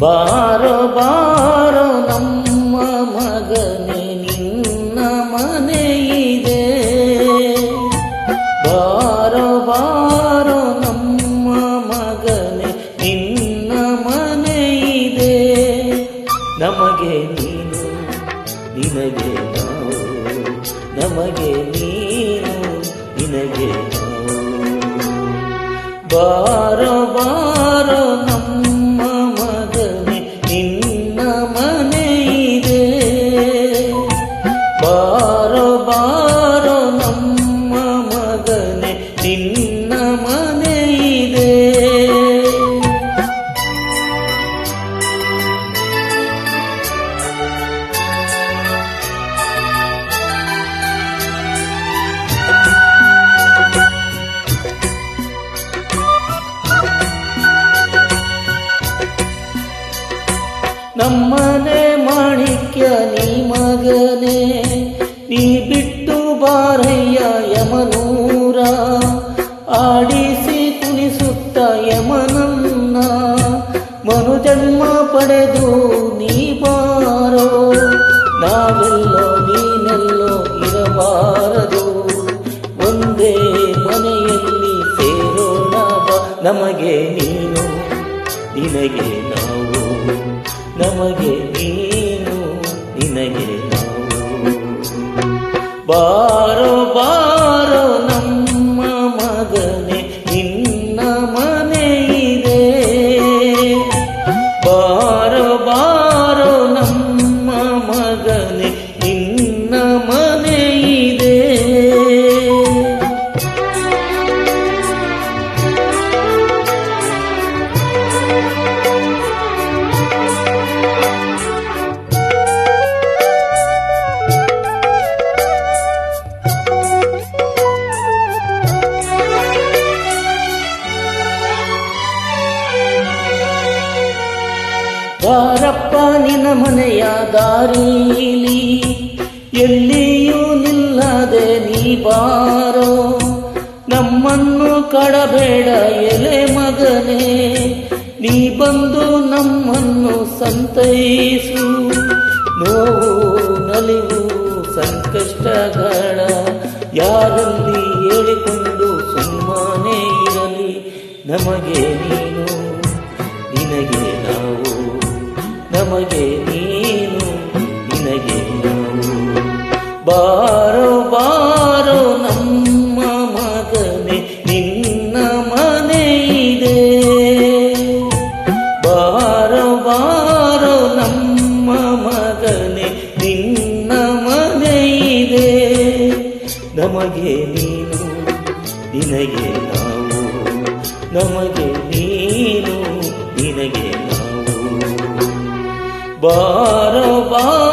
ಬಾರೋ ಬಾರೋ ನಮ್ಮ ಮಗನೇ ನಿನ್ನ ಮನೆ ಇದೆ. ಬಾರೋ ಬಾರೋ ನಮ್ಮ ಮಗನೇ ನಿನ್ನ ಮನೆ ಇದೆ. ನಮಗೆ ನೀನು ನಿನಗೆ ನಾವು, ನಮಗೆ ನೀನು ನಿನಗೆ ನಾವು. ಬಾರೋ ಬಾರೋ ನಮ್ಮ ಮಗನೇ ನಿನ್ನ ಮನೆ ಇದೆ. ಬಾರೋ ಬಾರೋ ನಮ್ಮ ಮಗನೇ ನಿನ್ನ ಮನೆ ಇದೆ. ನಮ್ಮನೆ ಮಾಣಿಕ್ಯ ನೀ ಮಗನೇ, ನೀ ಬಿಟ್ಟು ಬಾರಯ್ಯ ಯಮನೂರ. ಆಡಿಸಿ ಕುಣಿಸುತ್ತ ಯಮನನ್ನ ಮನುಜನ್ಮ ಪಡೆದು ನೀ ಬಾರೋ. ನಾವೆಲ್ಲೋ ನೀನೆಲ್ಲೋ ಇರಬಾರದು, ಒಂದೇ ಮನೆಯಲ್ಲಿ ಸೇರೋಣ ಬಾ. ನಮಗೆ ನೀನು ನಿನಗೆ ನಾವು, ನಮಗೆ ನೀನು ನಿನಗೆ ನಾವು. ಬಾರೋ ಬಾರೋ ನಮ್ಮ ಮಗನೇ ನಿನ್ನ ಮನೆ ಇದೆ. ಬಾರೋ ಬಾರೋ ನಮ್ಮ ಮಗನೇ ನಿನ್ನ ಮನೆ ಇದೆ. ಬಾರಪ್ಪ ನಿನ್ನ ಮನೆಯ ದಾರೀಲಿ, ಎಲ್ಲಿಯೂ ನಿಲ್ಲದೆ ನೀ ಬಾರೋ. ನಮ್ಮನ್ನು ಕಡಬೇಡ ಎಲೆ ಮಗನೇ, ನೀ ಬಂದು ನಮ್ಮನ್ನು ಸಂತೈಸು. ನೋವು ನಲಿವು ಸಂಕಷ್ಟಗಳ ಯಾರಲ್ಲಿ ಹೇಳಿಕೊಂಡು ಸುಮ್ಮನೆ ಇರಲಿ. ನಮಗೆ ನೀನು ನಿನಗೆ ನಾವು, ನಮಗೆ ನೀನು ನಿನಗೆ ನಾವು. ಬಾರೋ ಬಾರೋ ನಮ್ಮ ಮಗನೇ ನಿನ್ನ ಮನೆ ಇದೆ. ಬಾರೋ ಬಾರೋ ನಮ್ಮ ಮಗನೇ ನಿನ್ನ ಮನೆ ಇದೆ. ನಮಗೆ ನೀನು ನಿನಗೆ ನಾವು, ನಮಗೆ ನೀನು ನಿನಗೆ ನಾವು. ಬಾರೋ ಬಾರೋ